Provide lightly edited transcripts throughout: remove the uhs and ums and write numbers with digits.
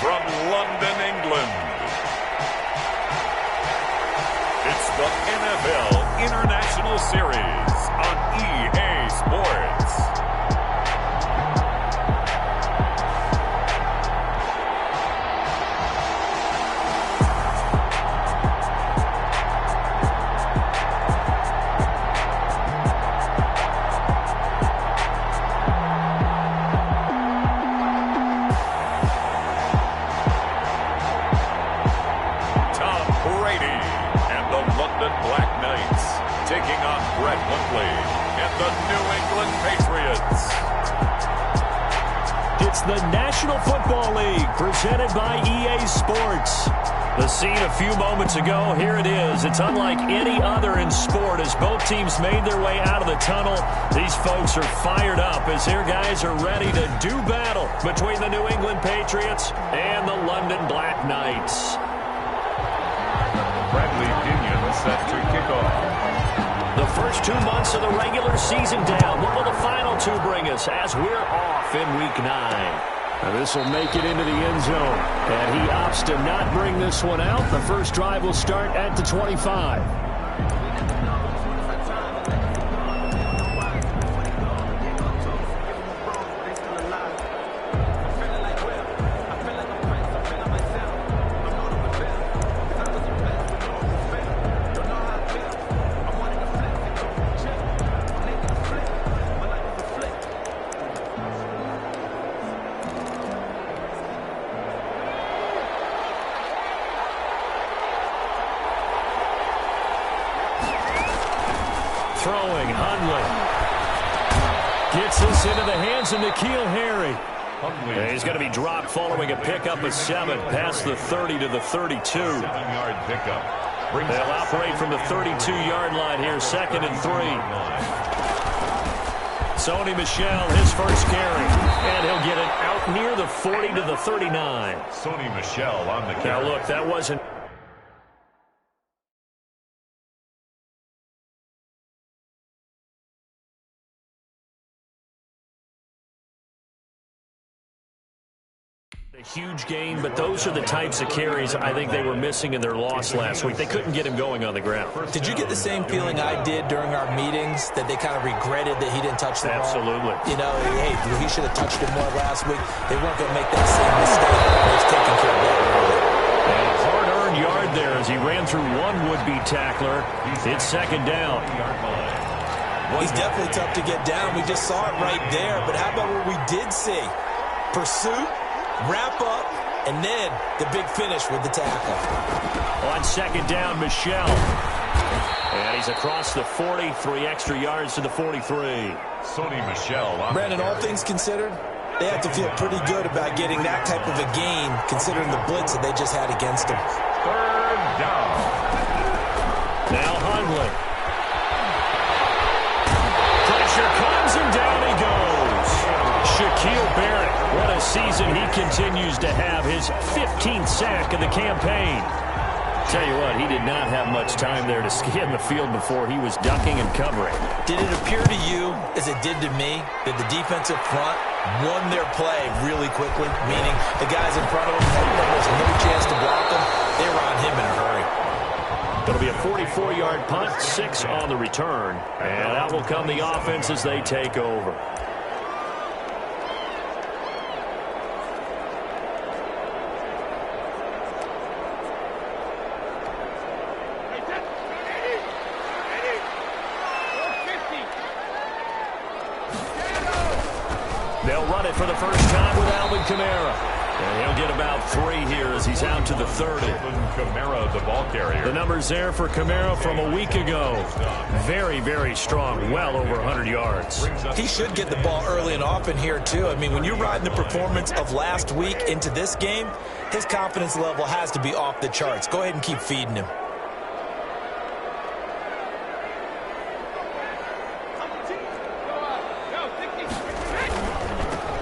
From London, England, it's the NFL International Series on EA Sports. It's the National Football League presented by EA Sports. The scene a few moments ago, here it is. It's unlike any other in sport as both teams made their way out of the tunnel. These folks are fired up as their guys are ready to do battle between the New England Patriots and the London Black Knights. Bradley Pinion set to kick off. The first 2 months of the regular season down. What will the final 2 bring us as we're off in Week 9? Now this will make it into the end zone. And he opts to not bring this one out. The first drive will start at the 25. Throwing, Hundley. Gets this into the hands of N'Keal Harry. He's going to be dropped following a pickup of 7 past the 30 to the 32. 7-yard pickup. They'll operate from the 32-yard line here, 2nd and 3. Sony Michel, his first carry. And he'll get it out near the 40 to the 39. Sony Michel on the carry. Now look, that wasn't a huge gain, but those are the types of carries I think they were missing in their loss last week. They couldn't get him going on the ground. Did you get the same feeling I did during our meetings, that they kind of regretted that he didn't touch the ball? Absolutely. You know, hey, he should have touched it more last week. They weren't going to make that same mistake. He's taking care of that early. And a hard-earned yard there as he ran through one would-be tackler. It's 2nd down. He's definitely tough to get down. We just saw it right there. But how about what we did see? Pursuit, wrap up, and then the big finish with the tackle. On 2nd down, Michel. And he's across the 40, 3 extra yards to the 43. Sony Michel. Brandon, all things considered, they have to feel pretty good about getting that type of a gain, considering the blitz that they just had against them. 3rd down. Now Hundley. Pressure comes, and down he goes. Shaquille Barrett, what a season he continues to have. His 15th sack of the campaign. Tell you what, he did not have much time there to scan the field before he was ducking and covering. Did it appear to you, as it did to me, that the defensive front won their play really quickly? Meaning the guys in front of them had almost no chance to block them. They were on him in a hurry. It'll be a 44-yard punt, 6 on the return. And out will come the offense as they take over. They'll run it for the first time with Alvin Kamara. And he'll get about 3 here as he's out to the 30. Kamara, the ball carrier. The numbers there for Kamara from a week ago. Very, very strong. Well over 100 yards. He should get the ball early and often here, too. I mean, when you're riding the performance of last week into this game, his confidence level has to be off the charts. Go ahead and keep feeding him.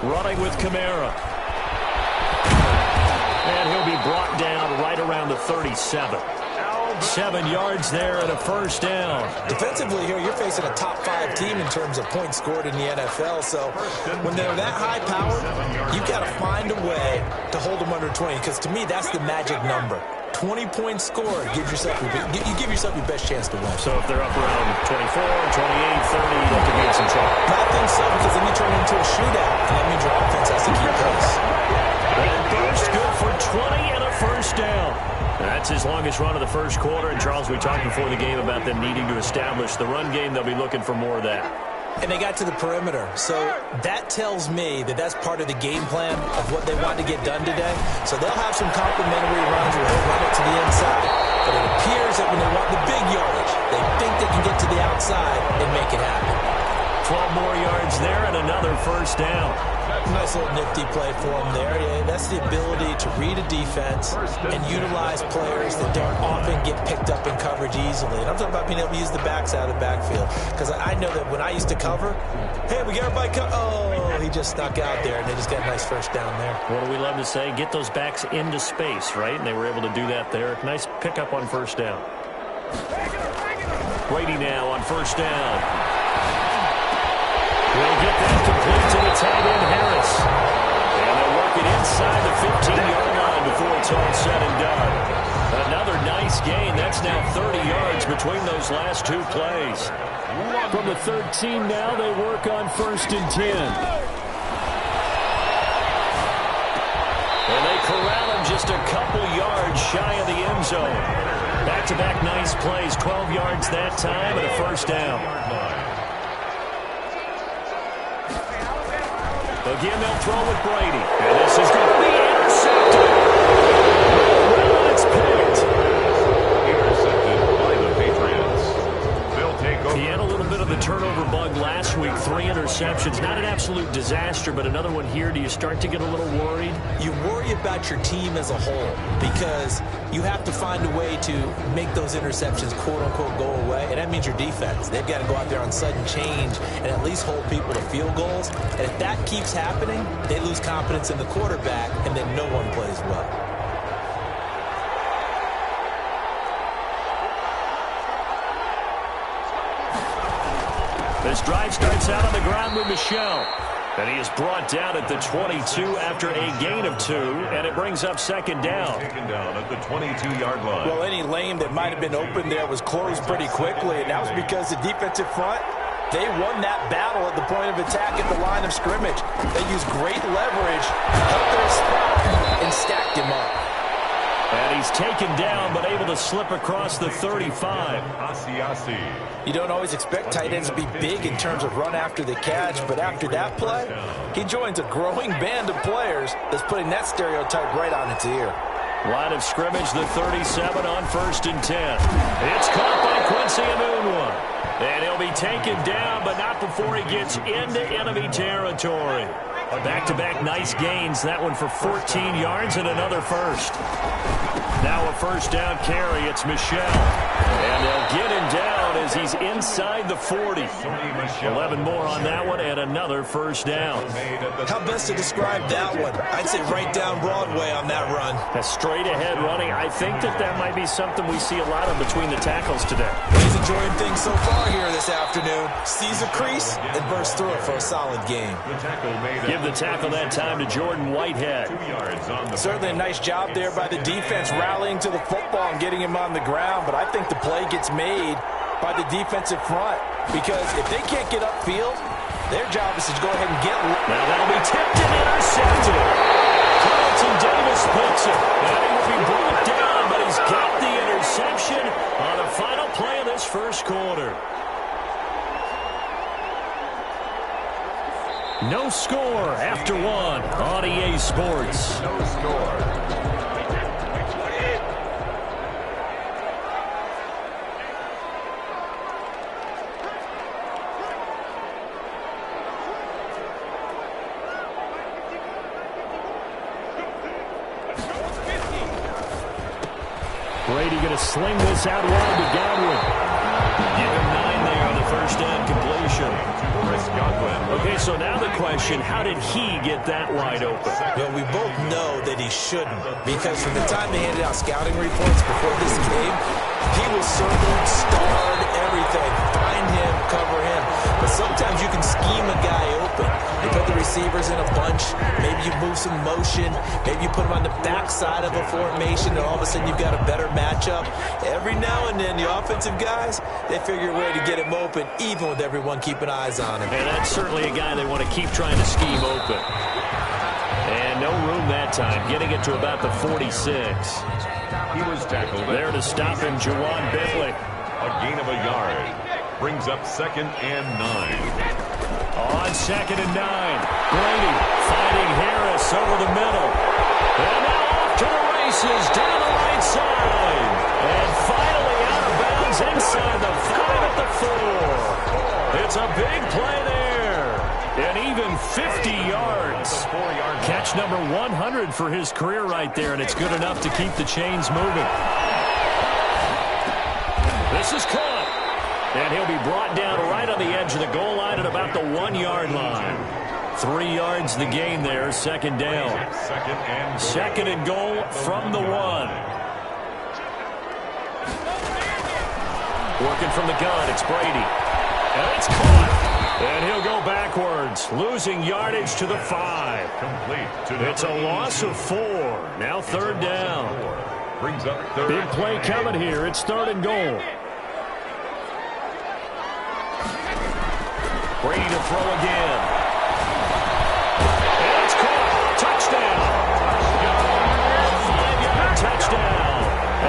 Running with Kamara. And he'll be brought down right around the 37. 7 yards there and a first down. Defensively here, you're facing a top 5 team in terms of points scored in the NFL. So when they're that high powered, you've got to find a way to hold them under 20. Because to me, that's the magic number. 20 points scored. You give yourself your best chance to win. So if they're up around 24, 28, 30, you have to be in some trouble. I think so, because then you turn it into a shootout, and that means your offense has to keep pace. And first, good for 20 and a first down. That's his longest run of the first quarter. And, Charles, we talked before the game about them needing to establish the run game. They'll be looking for more of that. And they got to the perimeter. So that tells me that that's part of the game plan of what they want to get done today. So they'll have some complimentary runs where they'll run it to the inside. But it appears that when they want the big yardage, they think they can get to the outside and make it happen. 12 more yards there and another first down. Nice little nifty play for them there. Yeah, that's the ability to read a defense and utilize players that don't often get picked up in coverage easily. And I'm talking about being able to use the backside of the backfield. Because I know that when I used to cover, hey, we got everybody covered. Oh, he just snuck out there, and they just got a nice first down there. What do we love to say? Get those backs into space, right? And they were able to do that there. Nice pickup on first down. Brady now on first down. We'll get that complete to the tight end, Harris. And they'll work it inside the 15-yard line before it's all said and done. Another nice gain. That's now 30 yards between those last 2 plays. From the 13 now, they work on first and 10. And they corral him just a couple yards shy of the end zone. Back-to-back nice plays, 12 yards that time and a first down. Again, they'll throw with Brady. And this is going to be intercepted. Well, it's picked. Intercepted by the Patriots. They'll take over. He had a little bit of the turnover bug last week. 3 interceptions. Not an absolute disaster, but another one here. Do you start to get a little worried? You worry about your team as a whole because you have to find a way to make those interceptions, quote-unquote, go away. And that means your defense. They've got to go out there on sudden change and at least hold people to field goals. And if that keeps happening, they lose confidence in the quarterback, and then no one plays well. This drive starts out on the ground with Michel. And he is brought down at the 22 after a gain of 2, and it brings up second down. Taken down at the 22-yard line. Well, any lane that might have been open there was closed pretty quickly, and that was because the defensive front, they won that battle at the point of attack at the line of scrimmage. They used great leverage, cut their spot, and stacked him up. And he's taken down, but able to slip across the 35. You don't always expect tight ends to be big in terms of run after the catch, but after that play, he joins a growing band of players that's putting that stereotype right on its ear. Line of scrimmage, the 37 on first and 10. It's caught by Quincy Enunwa. And he'll be taken down, but not before he gets into enemy territory. Back-to-back nice gains. That one for 14 yards and another first. Now a first down carry. It's Michel. And they'll get him down as he's inside the 40. 11 more on that one and another first down. How best to describe that one? I'd say right down Broadway on that run. A straight-ahead running. I think that might be something we see a lot of between the tackles today. He's enjoying things so far here this afternoon. Sees a crease and bursts through it for a solid game. Give the tackle that time to Jordan Whitehead. Certainly a nice job there by the defense rallying to the football and getting him on the ground, but I think the play gets made by the defensive front because if they can't get upfield, their job is to go ahead and get... Now that'll be tipped and intercepted. Carlton Davis picks it. And he will be brought down, but he's got the interception on the final play of this first quarter. No score after 1 on EA Sports. No score. Brady going to sling this out wide to Godwin. Give him 9 there on the first down completion. Chris Godwin. Okay, so now the question, how did he get that wide open? Well, we both know that he shouldn't, because from the time they handed out scouting reports before this game, he was circled, starred, everything. Find him, cover him. But sometimes you can scheme a guy open. You put the receivers in a bunch. Maybe you move some motion. Maybe you put them on the backside of a formation, and all of a sudden you've got a better matchup. Every now and then, the offensive guys, they figure a way to get him open, even with everyone keeping eyes on him. And that's certainly a guy they want to keep trying to scheme open. And no room that time, getting it to about the 46. He was tackled. There to stop him, Juwan Bentley. A gain of a yard. Brings up 2nd and 9. On 2nd and 9. Brady fighting Harris over the middle. And now off to the races down the right side. And finally out of bounds inside the 5 at the 4. It's a big play there. And even 50 yards. Catch number 100 for his career right there, and it's good enough to keep the chains moving. This is caught. And he'll be brought down right on the edge of the goal line at about the 1-yard line. 3 yards the gain there, 2nd down. 2nd and goal from the 1. Working from the gun, it's Brady. And it's caught. And he'll go backwards, losing yardage to the 5. It's a loss of 4. Now 3rd down. Brings up 3rd. Big play coming here. It's 3rd and goal. Brady to throw again. And it's caught. Touchdown. 5-yard touchdown.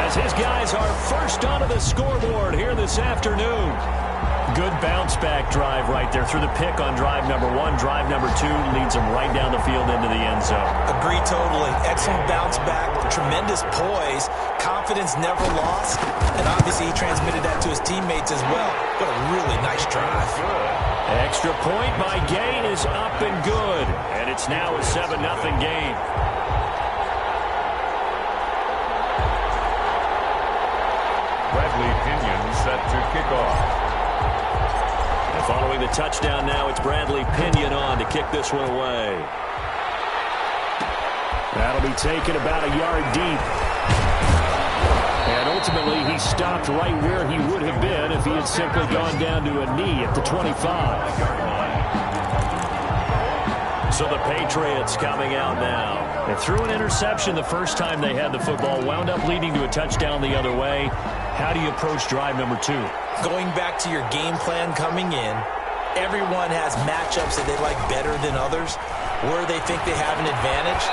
As his guys are first onto the scoreboard here this afternoon. Good bounce-back drive right there through the pick on drive number 1. Drive number 2 leads them right down the field into the end zone. Agree totally. Excellent bounce-back, tremendous poise, confidence never lost, and obviously he transmitted that to his teammates as well. What a really nice drive. Extra point by Gain is up and good, and it's now a 7-0 game. Bradley Pinion set to kick off. Following the touchdown now, it's Bradley Pinion on to kick this one away. That'll be taken about a yard deep. And ultimately, he stopped right where he would have been if he had simply gone down to a knee at the 25. So the Patriots coming out now. They threw an interception the first time they had the football, wound up leading to a touchdown the other way. How do you approach drive number 2? Going back to your game plan coming in, everyone has matchups that they like better than others, where they think they have an advantage.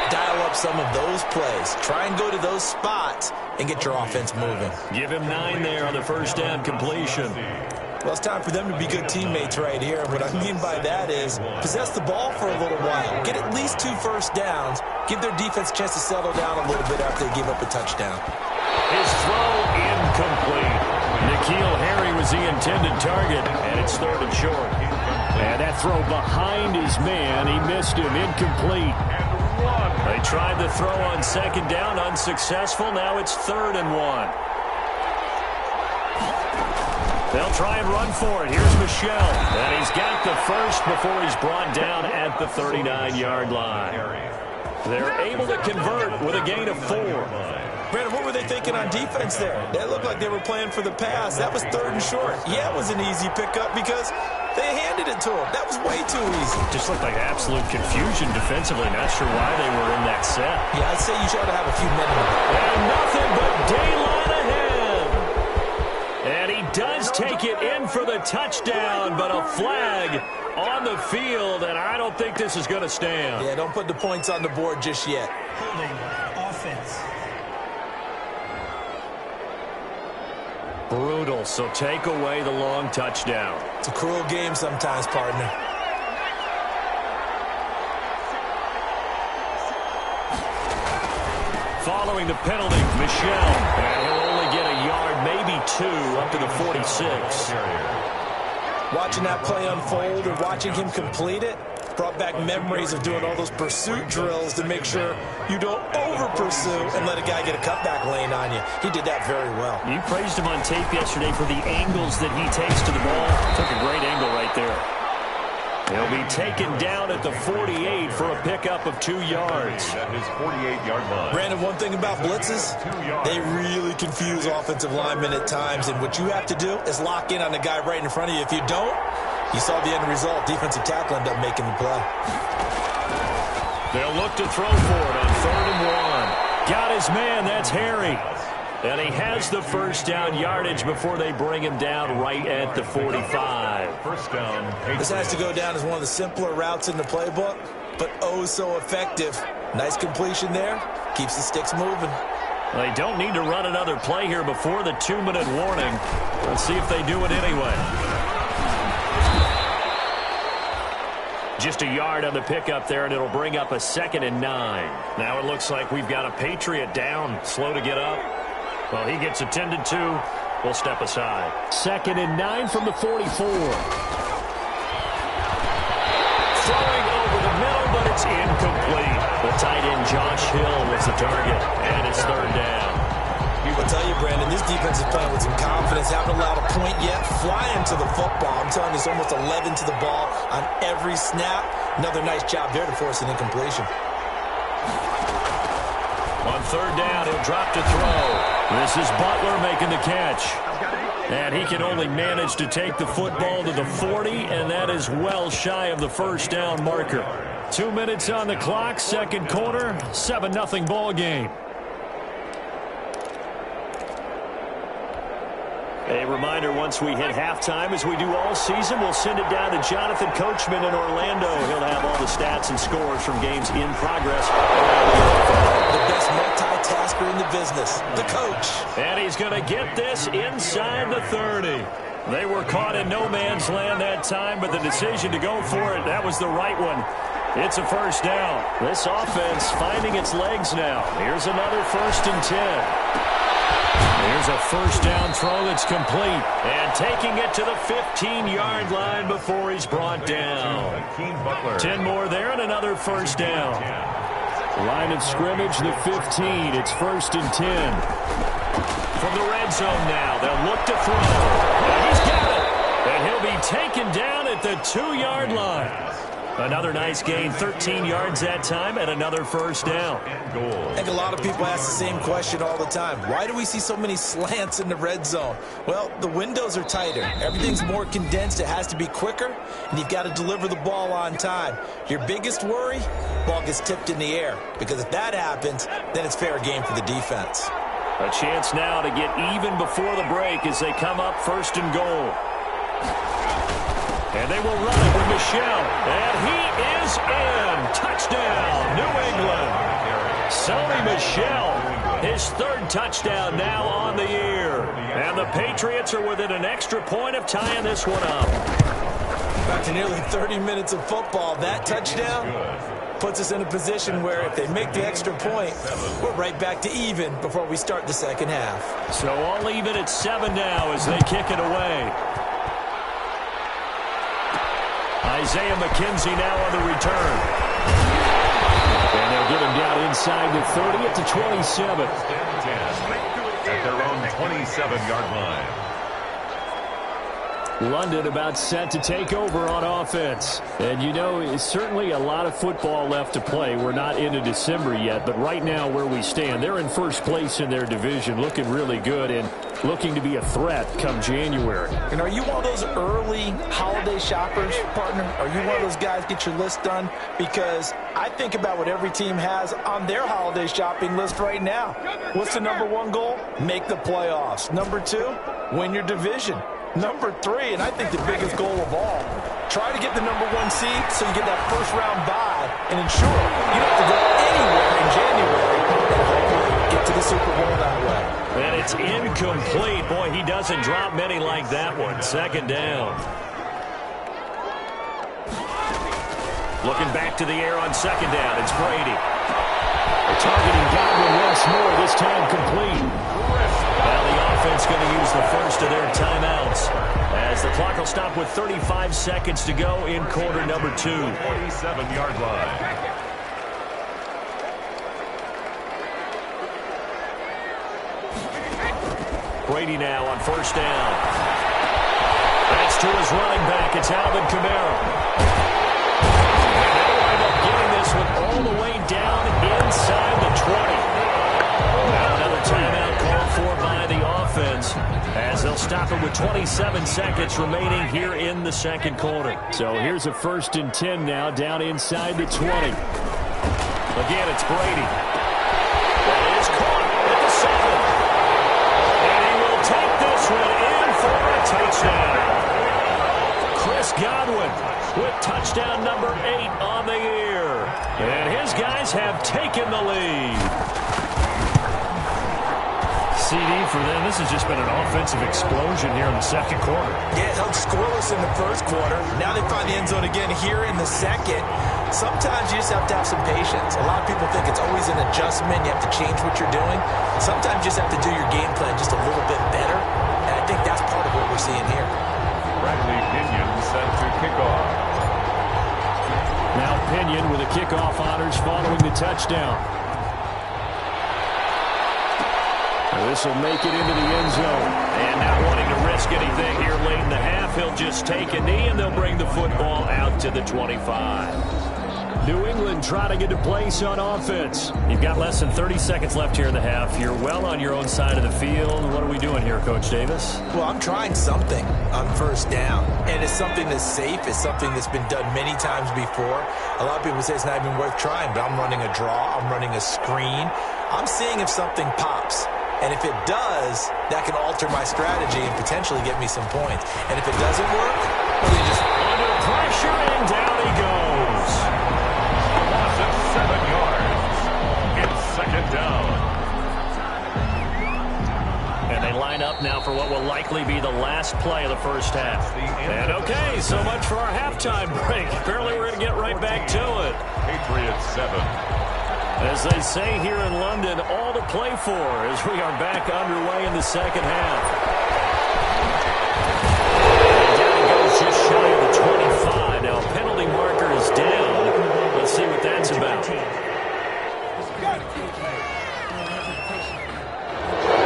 Dial up some of those plays. Try and go to those spots and get your offense moving. Give him 9 there on the first down completion. Well, it's time for them to be good teammates right here. And what I mean by that is possess the ball for a little while. Get at least 2 first downs. Give their defense a chance to settle down a little bit after they give up a touchdown. His throw incomplete. N'Keal Harry was the intended target, and it's 3rd and short. And that throw behind his man, he missed him, incomplete. They tried the throw on 2nd down, unsuccessful. Now it's 3rd and 1. They'll try and run for it. Here's Michelle. And he's got the first before he's brought down at the 39-yard line. They're able to convert with a gain of 4. Brandon, what were they thinking on defense there? They looked like they were playing for the pass. That was 3rd and short. Yeah, it was an easy pickup because they handed it to him. That was way too easy. Just looked like absolute confusion defensively. Not sure why they were in that set. Yeah, I'd say you should have a few minutes. And nothing but daylight ahead. And he does take it in for the touchdown, but a flag on the field, and I don't think this is going to stand. Yeah, don't put the points on the board just yet. Holding offense. Brutal, so take away the long touchdown. It's a cruel game sometimes, partner. Following the penalty, Michelle. And he'll only get a yard, maybe 2, up to the 46. Watching that play unfold and watching him complete it brought back memories of doing all those pursuit drills to make sure you don't over-pursue and let a guy get a cutback lane on you. He did that very well. You praised him on tape yesterday for the angles that he takes to the ball. Took a great angle right there. He'll be taken down at the 48 for a pickup of 2 yards. At his 48-yard line. Brandon, one thing about blitzes, they really confuse offensive linemen at times, and what you have to do is lock in on the guy right in front of you. If you don't, you saw the end result. Defensive tackle ended up making the play. They'll look to throw for it on 3rd and 1. Got his man, that's Harry. And he has the first down yardage before they bring him down right at the 45. First down. This has to go down as one of the simpler routes in the playbook, but oh so effective. Nice completion there. Keeps the sticks moving. They don't need to run another play here before the 2-minute warning. Let's see if they do it anyway. Just a yard on the pickup there, and it'll bring up a 2nd and 9. Now it looks like we've got a Patriot down, slow to get up. Well, he gets attended to. We'll step aside. 2nd and 9 from the 44. Throwing over the middle, but it's incomplete. The tight end, Josh Hill, was the target, and it's 3rd down. I'll tell you, Brandon, this defense is playing with some confidence. Haven't allowed a point yet. Flying to the football. I'm telling you, it's almost 11 to the ball on every snap. Another nice job there to force an incompletion. On 3rd down, he'll drop to throw. This is Butler making the catch. And he can only manage to take the football to the 40, and that is well shy of the first down marker. 2 minutes on the clock, 2nd quarter, 7-0 ball game. A reminder, once we hit halftime, as we do all season, we'll send it down to Jonathan Coachman in Orlando. He'll have all the stats and scores from games in progress. The best multitasker in the business, the coach. And he's going to get this inside the 30. They were caught in no man's land that time, but the decision to go for it, that was the right one. It's a first down. This offense finding its legs now. Here's another 1st and 10. Here's a first down throw that's complete. And taking it to the 15-yard line before he's brought down. 10 more there and another first down. Line of scrimmage, the 15. It's 1st and 10. From the red zone now, they'll look to throw. And he's got it. And he'll be taken down at the 2-yard line. Another nice gain, 13 yards that time, and another first down. I think a lot of people ask the same question all the time. Why do we see so many slants in the red zone? Well, the windows are tighter. Everything's more condensed. It has to be quicker, and you've got to deliver the ball on time. Your biggest worry, ball gets tipped in the air, because if that happens, then it's fair game for the defense. A chance now to get even before the break as they come up 1st and goal. And they will run it with Michel. And he is in. Touchdown, New England. Sony Michel, his 3rd touchdown now on the year. And the Patriots are within an extra point of tying this one up. Back to nearly 30 minutes of football. That touchdown puts us in a position where if they make the extra point, we're right back to even before we start the second half. So all even at 7 now as they kick it away. Isaiah McKenzie now on the return. And they'll get him down inside the 30 at the 27. At their own 27-yard line. London about set to take over on offense. And, you know, it's certainly a lot of football left to play. We're not into December yet, but right now where we stand, they're in 1st place in their division, looking really good and looking to be a threat come January. And are you one of those early holiday shoppers, partner? Are you one of those guys get your list done? Because I think about what every team has on their holiday shopping list right now. What's the #1 goal? Make the playoffs. #2, win your division. #3, and I think the biggest goal of all, try to get the #1 seed so you get that first-round bye and ensure you don't have to go anywhere in January and hopefully get to the Super Bowl that way. And it's incomplete. Boy, he doesn't drop many like that one. 2nd down. Looking back to the air on 2nd down. It's Brady. Targeting Godwin once more, this time complete. Now the offense going to use the first of their timeouts as the clock will stop with 35 seconds to go in quarter #2. 27-yard line. Brady now on 1st down. That's to his running back. It's Alvin Kamara. 27 seconds remaining here in the second quarter. So here's a 1st and 10 now, down inside the 20. Again, it's Brady. That is caught at the 7. And he will take this one in for a touchdown. Chris Godwin with touchdown number 8 on the year. And his guys have taken the lead. CD for them. This has just been an offensive explosion here in the second quarter. Yeah, it held scoreless in the first quarter. Now they find the end zone again here in the second. Sometimes you just have to have some patience. A lot of people think it's always an adjustment. You have to change what you're doing. Sometimes you just have to do your game plan just a little bit better. And I think that's part of what we're seeing here. Bradley Pinion set to kick off. Now Pinion with the kickoff honors following the touchdown. This will make it into the end zone. And not wanting to risk anything here late in the half, he'll just take a knee, and they'll bring the football out to the 25. New England trying to get to place on offense. You've got less than 30 seconds left here in the half. You're well on your own side of the field. What are we doing here, Coach Davis? Well, I'm trying something on first down. And it's something that's safe. It's something that's been done many times before. A lot of people say it's not even worth trying, but I'm running a draw. I'm running a screen. I'm seeing if something pops. And if it does, that can alter my strategy and potentially get me some points. And if it doesn't work, well, then just under pressure, and down he goes. Loss of 7 yards. It's second down. And they line up now for what will likely be the last play of the first half. And okay, so much for our halftime break. Apparently we're going to get right back to it. Patriots 7. As they say here in London, all to play for as we are back underway in the second half. And down it goes just shy of the 25. Now, a penalty marker is down. Let's see what that's about.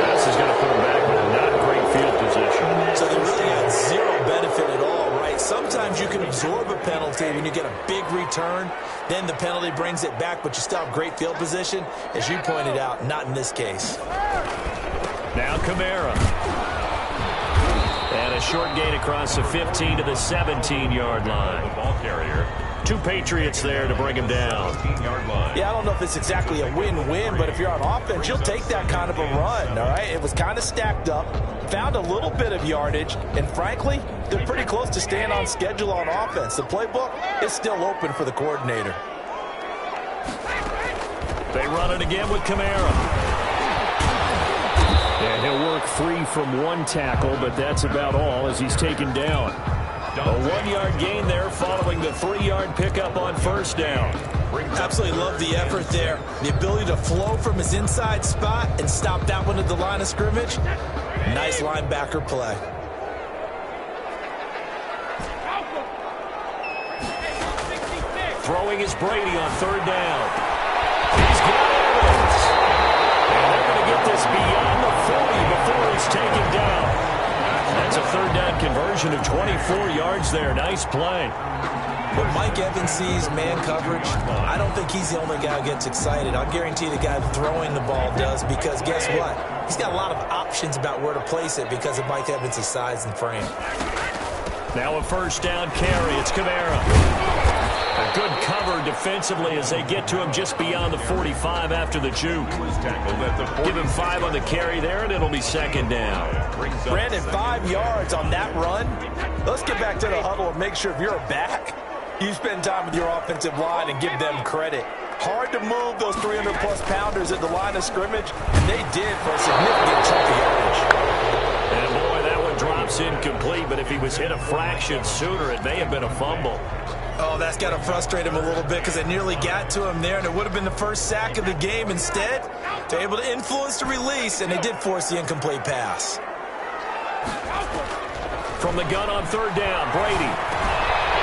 This is going to put him back with a not great field position. So they really had zero benefit at all, right? Sometimes you can absorb a penalty when you get a big return. Then the penalty brings it back, but you still have great field position. As you pointed out, not in this case. Now Kamara. And a short gain across the 15 to the 17-yard line. The ball carrier. 2 Patriots there to bring him down. 15-yard line. Yeah, I don't know if it's exactly a win-win, but if you're on offense, you'll take that kind of a run, all right? It was kind of stacked up, found a little bit of yardage, and frankly, they're pretty close to staying on schedule on offense. The playbook is still open for the coordinator. They run it again with Kamara. And he'll work free from 1 tackle, but that's about all as he's taken down. A 1-yard gain there following the 3-yard pickup on first down. Absolutely love the effort there. The ability to flow from his inside spot and stop that one at the line of scrimmage. Nice linebacker play. Throwing is Brady on 3rd down. He's got Evans. And they're going to get this beyond the 40 before he's taken down. That's a 3rd down conversion of 24 yards there. Nice play. When Mike Evans sees man coverage, I don't think he's the only guy who gets excited. I'll guarantee the guy throwing the ball does, because guess what? He's got a lot of options about where to place it because of Mike Evans' size and frame. Now a 1st down carry. It's Kamara. A good cover defensively as they get to him just beyond the 45 after the juke. Give him 5 on the carry there, and it'll be 2nd down. Brandon, 5 yards on that run. Let's get back to the huddle and make sure if you're a back, you spend time with your offensive line and give them credit. Hard to move those 300-plus pounders at the line of scrimmage, and they did for a significant chunk of yardage. And boy, that one drops incomplete, but if he was hit a fraction sooner, it may have been a fumble. Oh, that's got to frustrate him a little bit because it nearly got to him there, and it would have been the first sack of the game. Instead, they're able to influence the release, and they did force the incomplete pass. From the gun on 3rd down, Brady.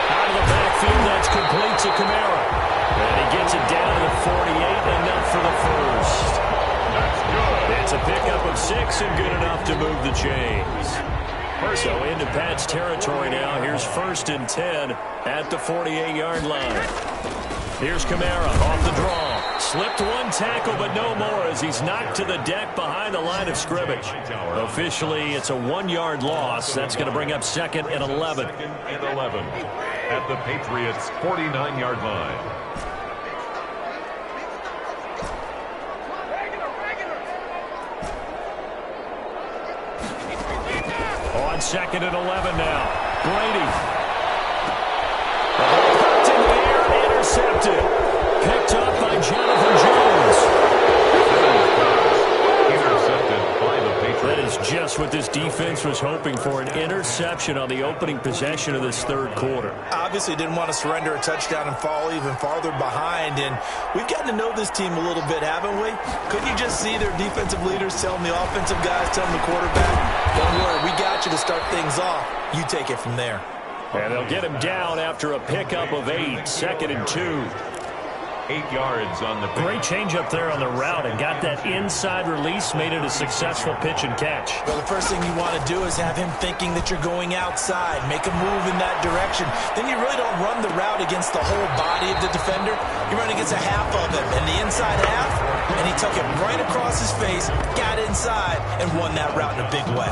Out of the backfield, that's complete to Kamara. And he gets it down to the 48, enough for the first. That's good. It's a pickup of 6 and good enough to move the chains. So into Pat's territory now. Here's 1st and 10 at the 48-yard line. Here's Kamara off the draw. Slipped one tackle, but no more as he's knocked to the deck behind the line of scrimmage. Officially, it's a 1-yard loss. That's going to bring up 2nd and 11. 2nd and 11 at the Patriots' 49-yard line. On 2nd and 11 now. Brady. Popped in the air, intercepted. Picked up by Jonathan Jones. Intercepted by the Patriots. That is just what this defense was hoping for, an interception on the opening possession of this third quarter. Obviously didn't want to surrender a touchdown and fall even farther behind, and we've gotten to know this team a little bit, haven't we? Couldn't you just see their defensive leaders telling the offensive guys, telling the quarterback, don't worry, we got you to start things off. You take it from there. And they'll get him down after a pickup of 8, 2nd and 2. 8 yards on the Great change up there on the route and got that inside release, made it a successful pitch and catch. Well, the first thing you want to do is have him thinking that you're going outside, make a move in that direction. Then you really don't run the route against the whole body of the defender. You run against a half of him, and the inside half, and he took it right across his face, got inside, and won that route in a big way.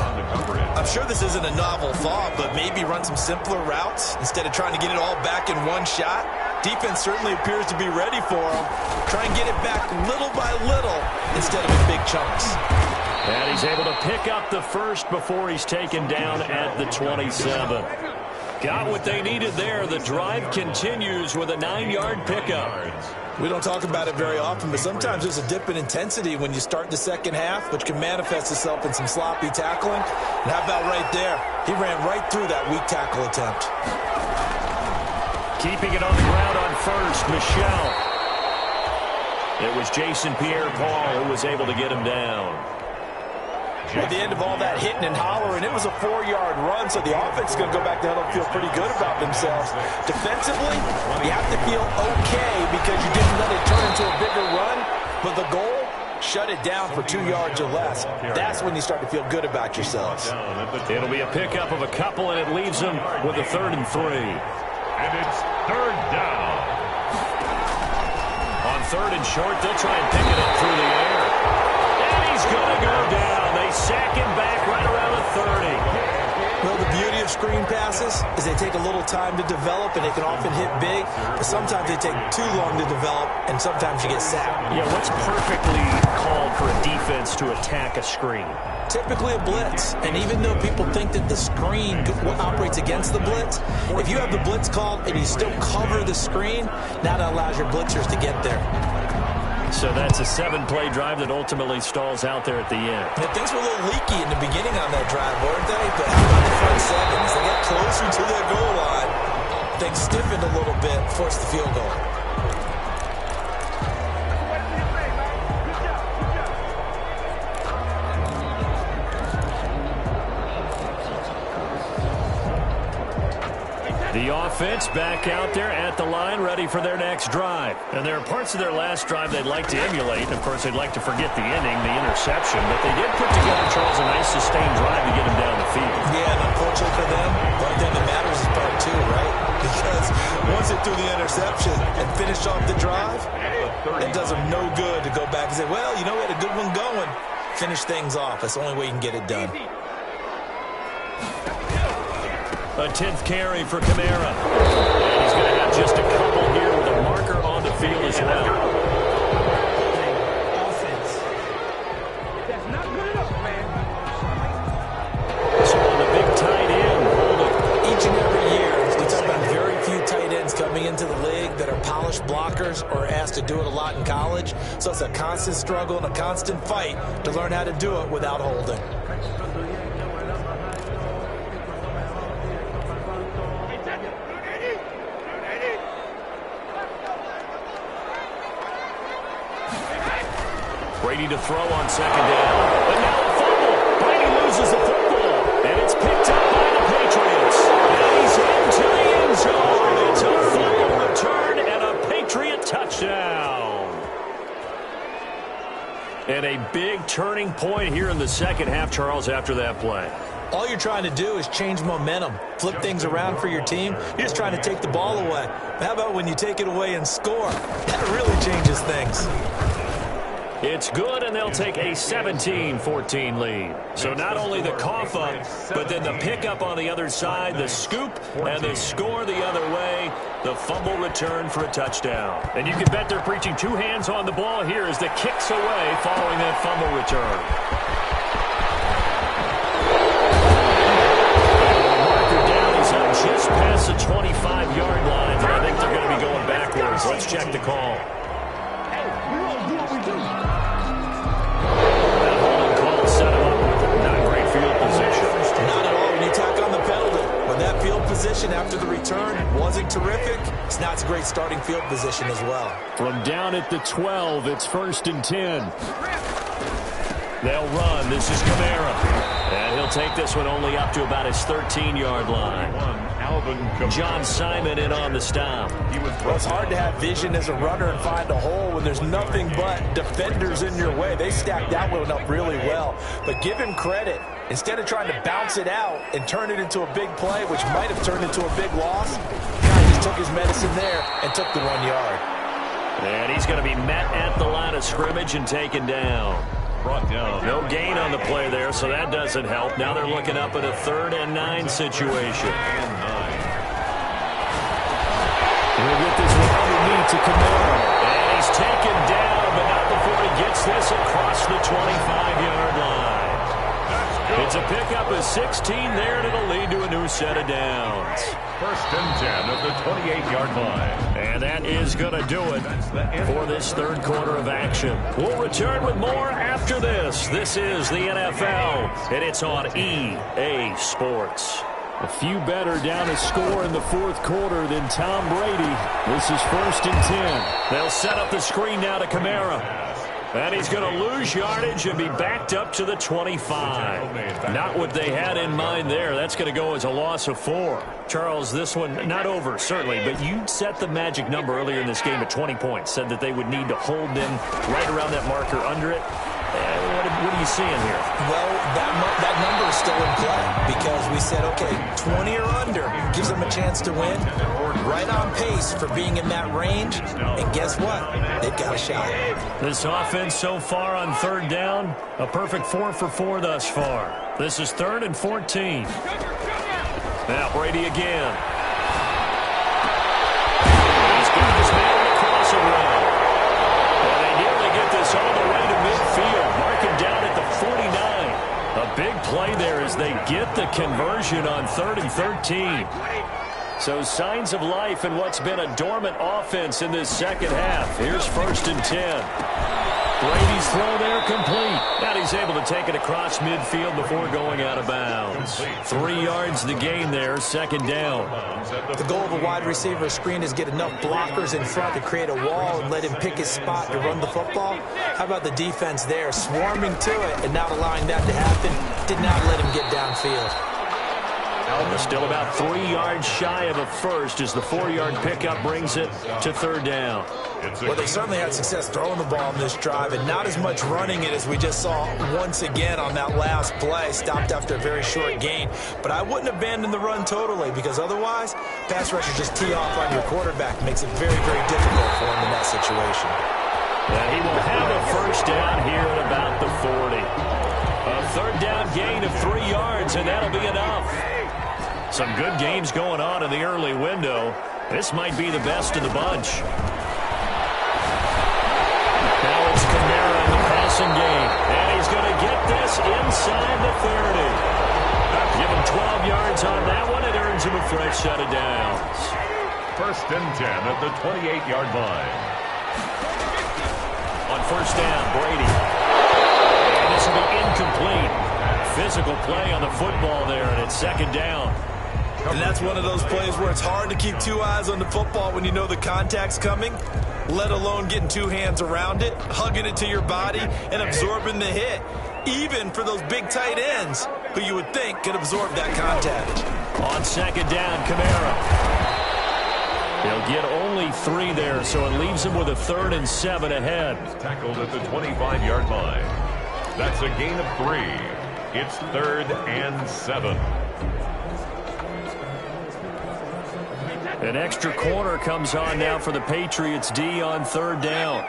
I'm sure this isn't a novel thought, but maybe run some simpler routes instead of trying to get it all back in one shot. Defense certainly appears to be ready for him. Try and get it back little by little instead of in big chunks. And he's able to pick up the first before he's taken down at the 27. Got what they needed there. The drive continues with a 9-yard pickup. We don't talk about it very often, but sometimes there's a dip in intensity when you start the second half, which can manifest itself in some sloppy tackling. And how about right there? He ran right through that weak tackle attempt. Keeping it on the ground on first, Michel. It was Jason Pierre-Paul who was able to get him down. At the end of all that hitting and hollering, it was a 4-yard run, so the offense is going to go back to huddle and feel pretty good about themselves. Defensively, you have to feel okay because you didn't let it turn into a bigger run, but the goal, shut it down for 2 yards or less. That's when you start to feel good about yourselves. It'll be a pickup of a couple, and it leaves them with a 3rd and 3. And it's 3rd down. On 3rd and short, they'll try and pick it up through the air. And he's going to go down. They sack him back right around the 30. Well, the beauty of screen passes is they take a little time to develop, and they can often hit big, but sometimes they take too long to develop, and sometimes you get sacked. Yeah, what's perfectly called for a defense to attack a screen? Typically a blitz, and even though people think that the screen operates against the blitz, if you have the blitz called and you still cover the screen, now that allows your blitzers to get there. So that's a 7-play drive that ultimately stalls out there at the end. Yeah, things were a little leaky in the beginning on that drive, weren't they? But how about the front seven? As they got closer to their goal line, things stiffened a little bit, forced the field goal. The offense back out there at the line, ready for their next drive. And there are parts of their last drive they'd like to emulate. Of course, they'd like to forget the inning, the interception. But they did put together, Charles, a nice sustained drive to get him down the field. Yeah, and unfortunately for them, the only thing that matters is part 2, right? Because once they threw the interception and finished off the drive, it does them no good to go back and say, well, you know, we had a good one going. Finish things off. That's the only way you can get it done. A 10th carry for Kamara. And he's going to have just a couple here with a marker on the field as well. Offense. That's not good enough, man. So on the big tight end, holding. Each and every year, we talk about very few tight ends coming into the league that are polished blockers or asked to do it a lot in college. So it's a constant struggle and a constant fight to learn how to do it without holding. Brady to throw on 2nd down. But now a fumble. Brady loses the football. And it's picked up by the Patriots. And he's into the end zone. It's a fumble return and a Patriot touchdown. And a big turning point here in the second half, Charles, after that play. All you're trying to do is change momentum, flip things around for your team. You're just trying to take the ball away. How about when you take it away and score? That really changes things. It's good, and they'll take a 17-14 lead. So not only the cough up, but then the pickup on the other side, the scoop, and the score the other way, the fumble return for a touchdown. And you can bet they're preaching two hands on the ball here as the kicks away following that fumble return. Marker down is up just past the 25-yard line, and I think they're going to be going backwards. Let's check the call. Position after the return wasn't terrific. It's not a great starting field position as well. From down at the 12, it's 1st and 10. They'll run. This is Kamara. And he'll take this one only up to about his 13-yard line. John Simon in on the stop. Well, it's hard to have vision as a runner and find a hole when there's nothing but defenders in your way. They stacked that one up really well. But give him credit. Instead of trying to bounce it out and turn it into a big play, which might have turned into a big loss, he just took his medicine there and took the 1 yard. And he's going to be met at the line of scrimmage and taken down. Brought down. No gain on the play there, so that doesn't help. Now they're looking up at a 3rd and 9 situation. He'll get this one underneath to Kamara. And he's taken down, but not before he gets this across the 25-yard line. It's a pickup of 16 there, and it'll lead to a new set of downs. 1st and 10 at the 28-yard line. And that is going to do it for this 3rd quarter of action. We'll return with more after this. This is the NFL, and it's on EA Sports. A few better down a score in the 4th quarter than Tom Brady. This is 1st and 10. They'll set up the screen now to Kamara. And he's going to lose yardage and be backed up to the 25. Not what they had in mind there. That's going to go as a loss of 4. Charles, this one not over, certainly, but you set the magic number earlier in this game at 20 points. Said that they would need to hold them right around that marker under it. What are you seeing here? Well, that number is still in play because we said, okay, 20 or under gives them a chance to win. Right on pace for being in that range. And guess what? They've got a shot. This offense so far on 3rd down, a perfect 4 for 4 thus far. This is 3rd and 14. Now Brady again. He's got his man across the row. And they nearly get this all the way to midfield. Marking down at the 49. A big play there as they get the conversion on 3rd and 13. So signs of life in what's been a dormant offense in this 2nd half. Here's 1st and 10. Brady's throw there complete. And he's able to take it across midfield before going out of bounds. 3 yards the gain there, 2nd down. The goal of a wide receiver screen is get enough blockers in front to create a wall and let him pick his spot to run the football. How about the defense there, swarming to it and not allowing that to happen? Did not let him get downfield. They're still about 3 yards shy of a first as the 4-yard pickup brings it to 3rd down. Well, they certainly had success throwing the ball in this drive and not as much running it as we just saw once again on that last play. Stopped after a very short gain. But I wouldn't abandon the run totally because otherwise, pass rushers just tee off on your quarterback. Makes it very, very difficult for him in that situation. And he will have a 1st down here at about the 40. A 3rd down gain of 3 yards, and that'll be enough. Some good games going on in the early window. This might be the best of the bunch. Now it's Kamara in the passing game. And he's going to get this inside the 30. Give him 12 yards on that one. It earns him a fresh set of downs. 1st and 10 at the 28-yard line. On 1st down, Brady. And this will be incomplete. Physical play on the football there, and it's 2nd down. And that's one of those plays where it's hard to keep 2 eyes on the football when you know the contact's coming, let alone getting 2 hands around it, hugging it to your body, and absorbing the hit, even for those big tight ends who you would think could absorb that contact. On 2nd down, Kamara. He'll get only 3 there, so it leaves him with a 3rd and 7 ahead. Tackled at the 25-yard line. That's a gain of 3. It's 3rd and 7. An extra corner comes on now for the Patriots D on 3rd down.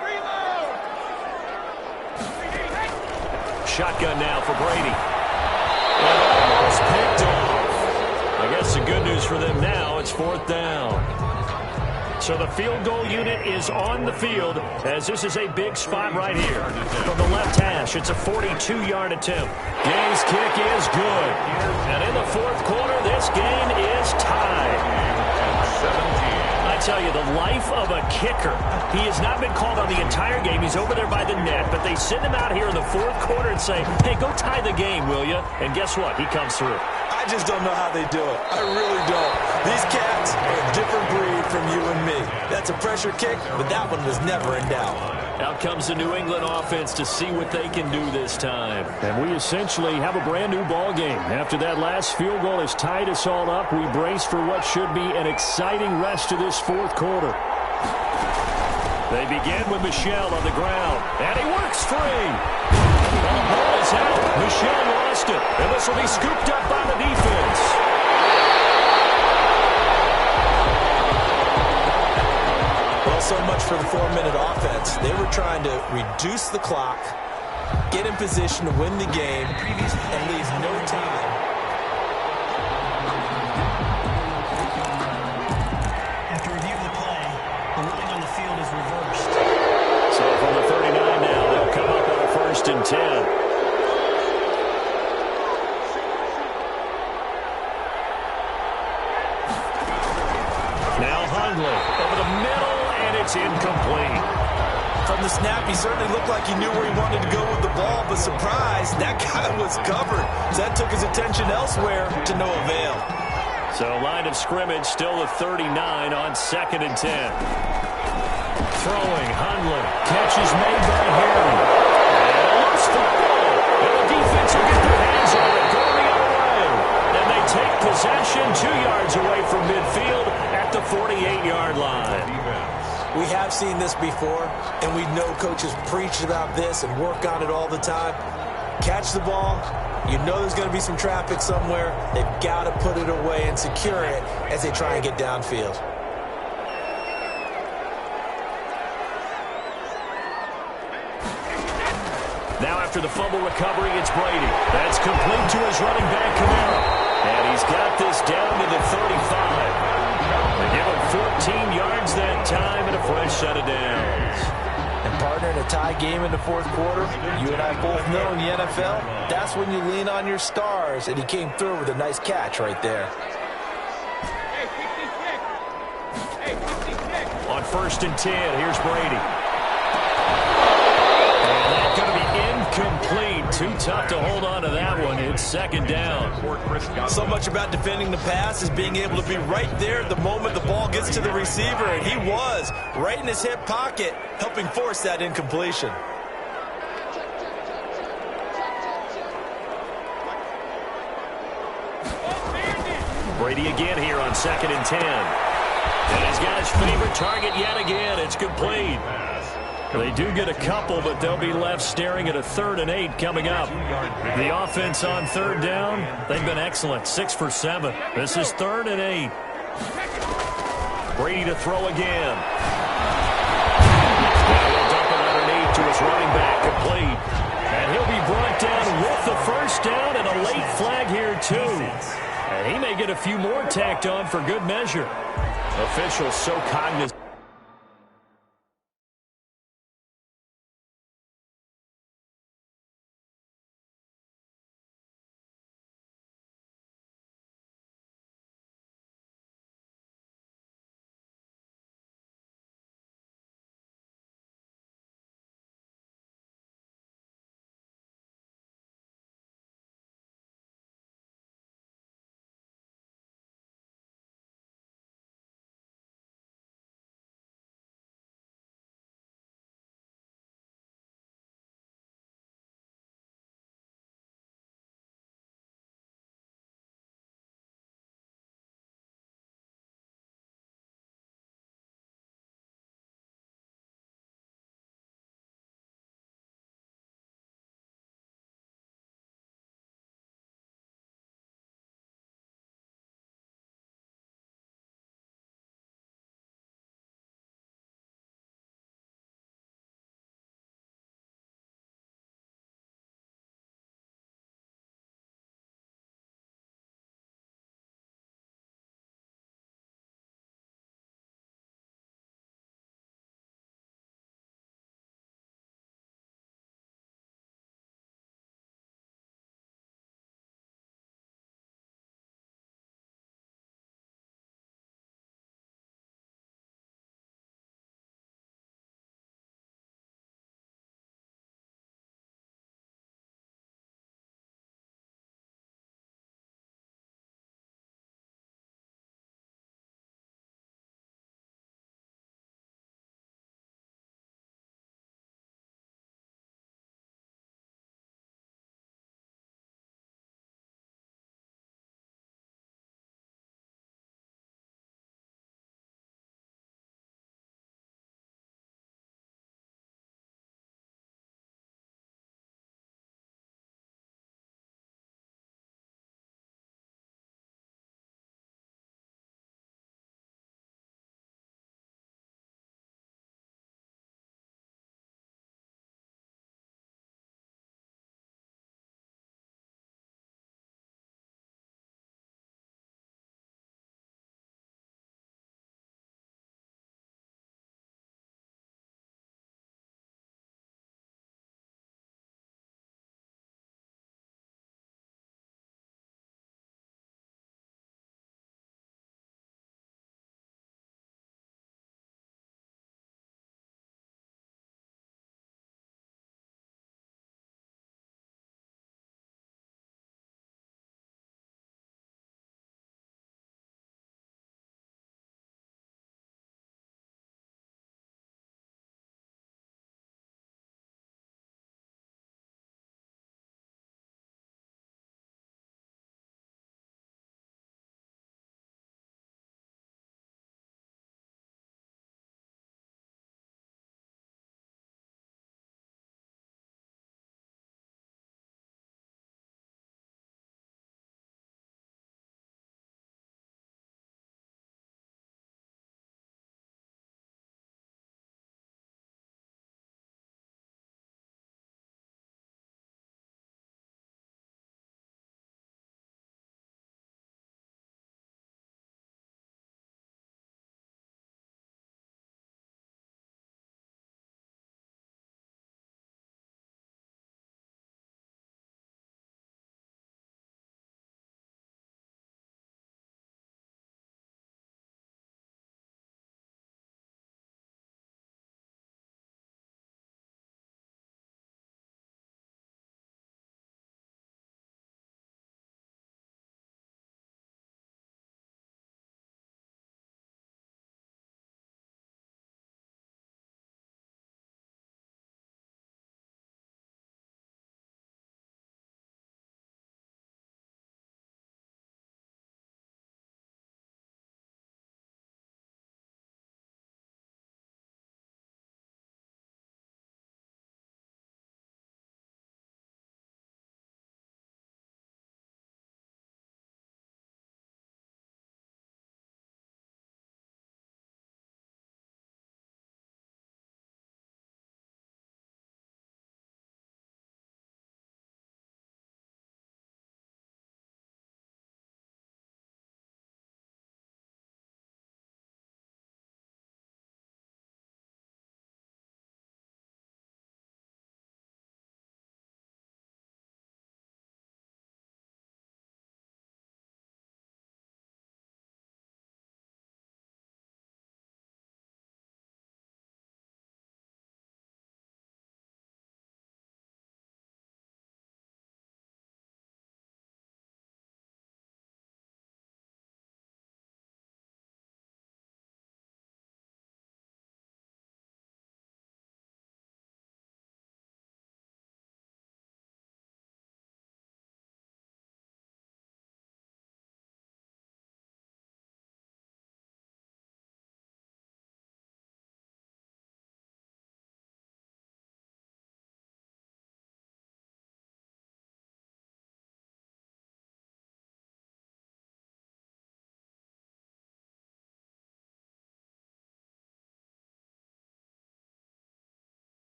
Shotgun now for Brady. And almost picked off. I guess the good news for them now, it's 4th down. So the field goal unit is on the field as this is a big spot right here. From the left hash, it's a 42-yard attempt. Gay's kick is good. And in the 4th quarter, this game is tied. I tell you, the life of a kicker. He has not been called on the entire game. He's over there by the net, but they send him out here in the 4th quarter and say, hey, go tie the game, will you? And guess what? He comes through. I just don't know how they do it. I really don't. These cats are a different breed from you and me. That's a pressure kick, but that one was never in doubt. Out comes the New England offense to see what they can do this time. And we essentially have a brand-new ball game. After that last field goal has tied us all up, we brace for what should be an exciting rest of this 4th quarter. They begin with Michel on the ground, and he works free. The ball is out. Michel lost it, and this will be scooped up by the defense. Well, so much for the 4-minute offense. They were trying to reduce the clock, get in position to win the game, and leave no time. After review of the play, the ruling on the field is reversed. So from the 39 now, they'll come up on a 1st and 10. Over the middle, and it's incomplete. From the snap, he certainly looked like he knew where he wanted to go with the ball, but surprise, that guy was covered. So that took his attention elsewhere to no avail. So line of scrimmage still a 39 on 2nd and 10. Throwing, Hundley. Catch is made by Harry. And a loose football. And the defense will get their hands on it, going the other way. And they take possession 2 yards away from midfield at the 48-yard line. We have seen this before, and we know coaches preach about this and work on it all the time. Catch the ball. You know there's going to be some traffic somewhere. They've got to put it away and secure it as they try and get downfield. Now after the fumble recovery, it's Brady. That's complete to his running back, Kamara. And he's got this down to the 35. They give him 14 yards that time and a fresh set of downs. And partner, in a tie game in the 4th quarter, you and I both know in the NFL, that's when you lean on your stars, and he came through with a nice catch right there. On 1st and 10, here's Brady. And that's going to be incomplete. Too tough to hold on to that one. It's 2nd down. So much about defending the pass is being able to be right there at the moment the ball gets to the receiver, and he was right in his hip pocket, helping force that incompletion. Brady again here on 2nd and 10. And he's got his favorite target yet again. It's complete. They do get a couple, but they'll be left staring at a 3rd and 8 coming up. The offense on 3rd down, they've been excellent, 6 for 7. This is 3rd and 8. Brady to throw again. Now he'll dump it underneath to his running back, complete. And he'll be brought down with the 1st down and a late flag here too. And he may get a few more tacked on for good measure. Officials so cognizant.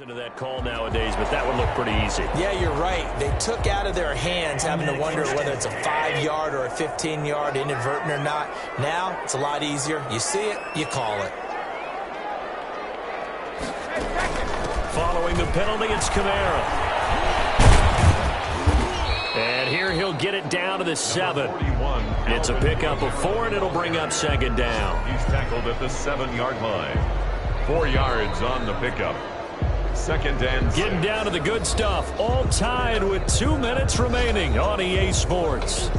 Into that call nowadays, but that would look pretty easy. Yeah, you're right. They took out of their hands having to wonder whether it's a 5-yard or a 15-yard inadvertent or not. Now, it's a lot easier. You see it, you call it. Following the penalty, it's Kamara. And here he'll get it down to the 7. It's a pickup of 4, and it'll bring up second down. He's tackled at the 7-yard line. 4 yards on the pickup. Second and 6. Getting down to the good stuff. All tied with 2 minutes remaining on EA Sports.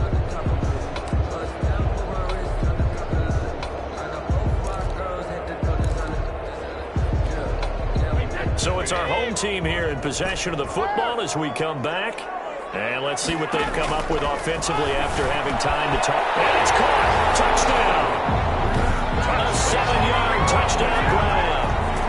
So it's our home team here in possession of the football as we come back. And let's see what they've come up with offensively after having time to talk. And it's caught. Touchdown. A 7-yard touchdown grab.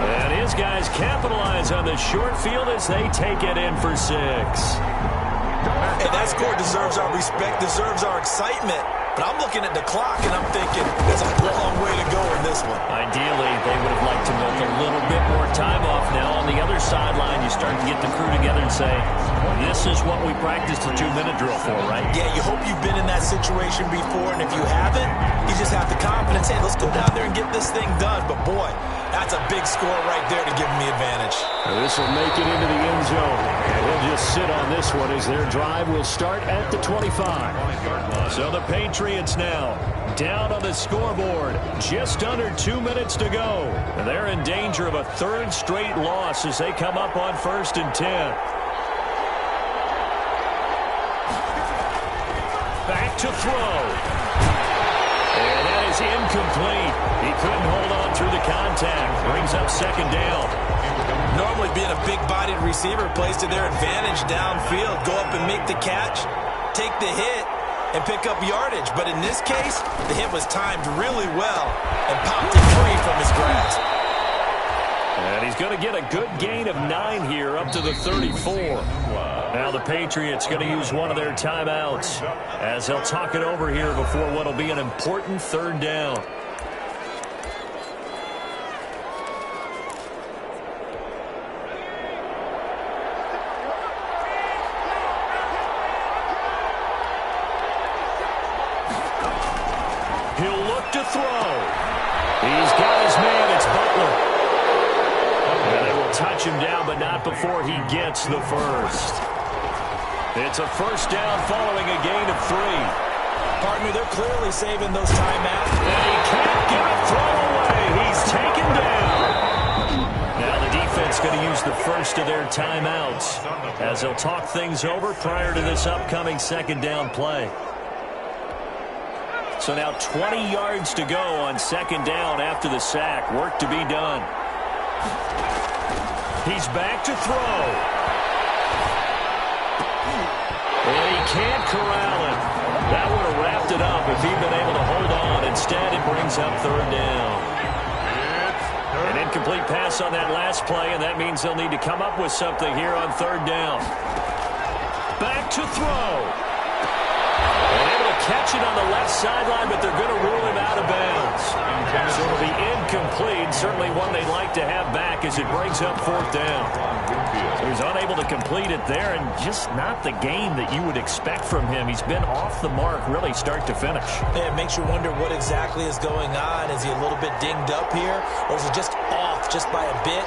And his guys capitalize on the short field as they take it in for 6. Hey, that score deserves our respect, deserves our excitement. But I'm looking at the clock, and I'm thinking there's a long way to go in this one. Ideally, they would have liked to milk a little bit more time off. Now, on the other sideline, you start to get the crew together and say, this is what we practiced a 2-minute drill for, right? Yeah, you hope you've been in that situation before, and if you haven't, you just have the confidence, hey, let's go down there and get this thing done. But, boy, that's a big score right there to give them the advantage. This will make it into the end zone. And he'll just sit on this one as their drive will start at the 25. So the Patriots now down on the scoreboard. Just under 2 minutes to go. And they're in danger of a 3rd straight loss as they come up on 1st and 10. Back to throw. And that is incomplete. He couldn't hold on through the contact. Brings up second down. Normally being a big-bodied receiver plays to their advantage downfield. Go up and make the catch, take the hit, and pick up yardage. But in this case, the hit was timed really well and popped it free from his grasp. And he's going to get a good gain of 9 here up to the 34. Now the Patriots going to use one of their timeouts as they'll talk it over here before what will be an important 3rd down. He'll look to throw. He's got his man. It's Butler. And they will touch him down, but not before he gets the first. It's a 1st down following a gain of 3. Partner, they're clearly saving those timeouts. And he can't get a throw away. He's taken down. Now the defense going to use the first of their timeouts as they'll talk things over prior to this upcoming 2nd down play. So now 20 yards to go on 2nd down after the sack. Work to be done. He's back to throw. And he can't corral it. That would have wrapped it up if he'd been able to hold on. Instead, it brings up 3rd down. An incomplete pass on that last play, and that means they'll need to come up with something here on 3rd down. Back to throw. Catch it on the left sideline, but they're going to rule him out of bounds. So it'll be incomplete. Certainly one they'd like to have back as it brings up 4th down. So he's unable to complete it there, and just not the game that you would expect from him. He's been off the mark really start to finish. Yeah, it makes you wonder what exactly is going on. Is he a little bit dinged up here, or is he just off just by a bit?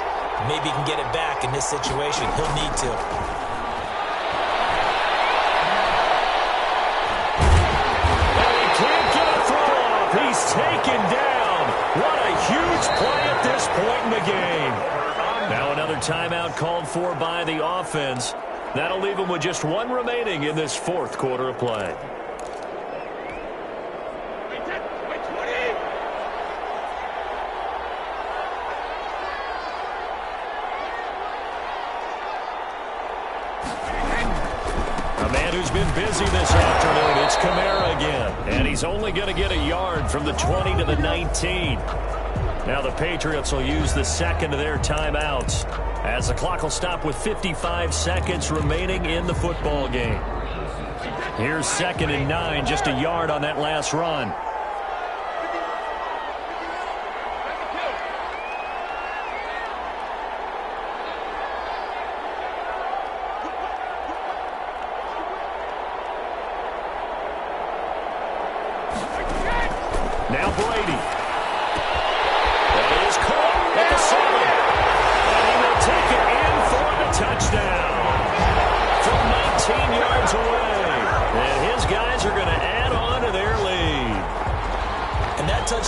Maybe he can get it back in this situation. He'll need to. He's taken down. What a huge play at this point in the game. Now another timeout called for by the offense. That'll leave them with just 1 remaining in this 4th quarter of play. A man who's been busy this afternoon, it's Kamara again. And he's only going to get a yard from the 20 to the 19. Now the Patriots will use the 2nd of their timeouts as the clock will stop with 55 seconds remaining in the football game. Here's 2nd and 9, just a yard on that last run.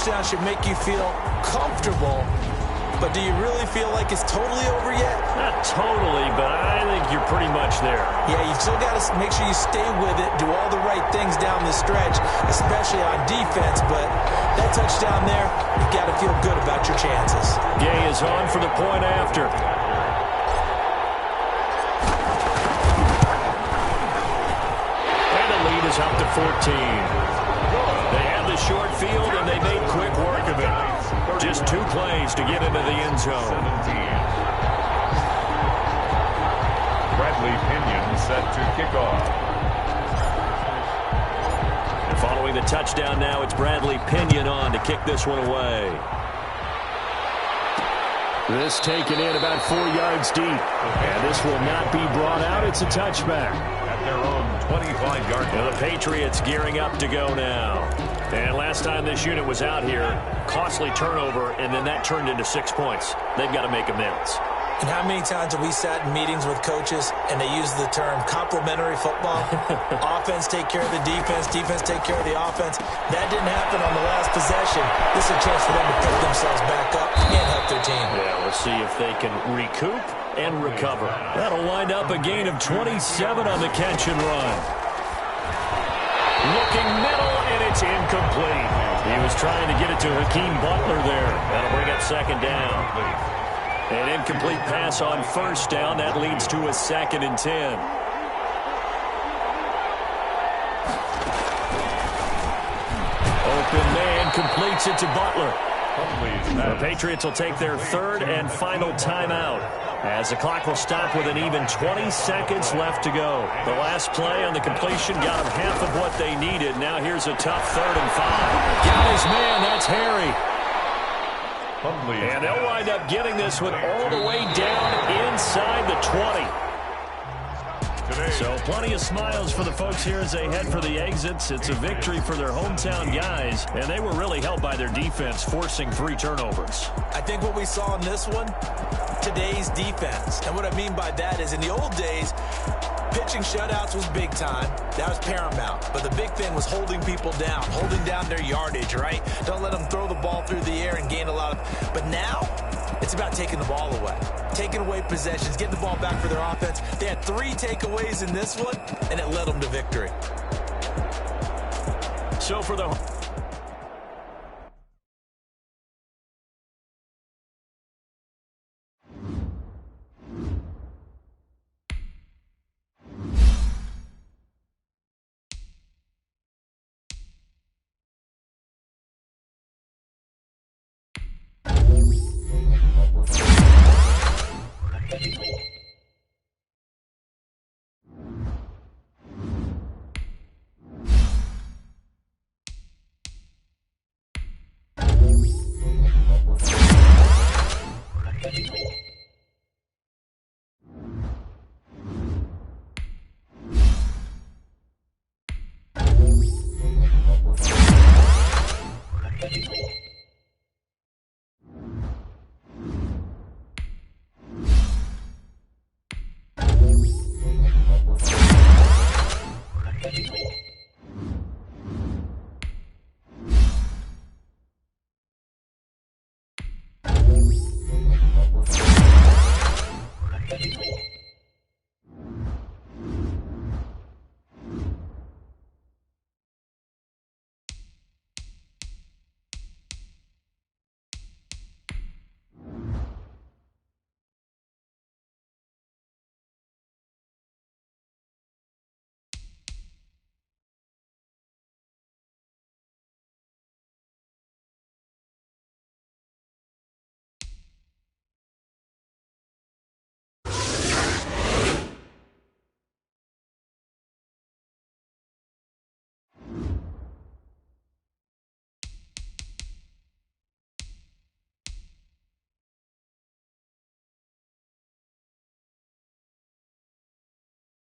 touchdown should make you feel comfortable, but do you really feel like it's totally over yet? Not totally, but I think you're pretty much there. Yeah, you still got to make sure you stay with it, do all the right things down the stretch, especially on defense, but that touchdown there, you got to feel good about your chances. Gay is on for the point after. And the lead is up to 14. They have the short field, and they made quick work of it. Just 2 plays to get into the end zone. Bradley Pinion set to kick off. And following the touchdown now, it's Bradley Pinion on to kick this one away. This taken in about 4 yards deep. And this will not be brought out. It's a touchback. At their own 25-yard line. The Patriots gearing up to go now. And last time this unit was out here, costly turnover, and then that turned into 6 points. They've got to make amends. And how many times have we sat in meetings with coaches and they use the term complementary football? Offense take care of the defense, defense take care of the offense. That didn't happen on the last possession. This is a chance for them to pick themselves back up and help their team. Yeah, we'll see if they can recoup and recover. That'll wind up a gain of 27 on the catch and run. Looking middle, and it's incomplete. He was trying to get it to Hakeem Butler there. That'll bring up second down. An incomplete pass on first down. That leads to a 2nd and 10. Open man completes it to Butler. The Patriots will take their 3rd and final timeout, as the clock will stop with an even 20 seconds left to go. The last play on the completion got them half of what they needed. Now here's a tough 3rd and 5. Got his man. That's Harry. And they'll wind up getting this one all the way down inside the 20. So plenty of smiles for the folks here as they head for the exits. It's a victory for their hometown guys, and they were really helped by their defense, forcing 3 turnovers. I think what we saw in this one, today's defense. And what I mean by that is in the old days, pitching shutouts was big time. That was paramount. But the big thing was holding people down, holding down their yardage, right? Don't let them throw the ball through the air and gain a lot of... But now, it's about taking the ball away. Taking away possessions, getting the ball back for their offense. They had 3 takeaways in this one, and it led them to victory. So for the... Thank you.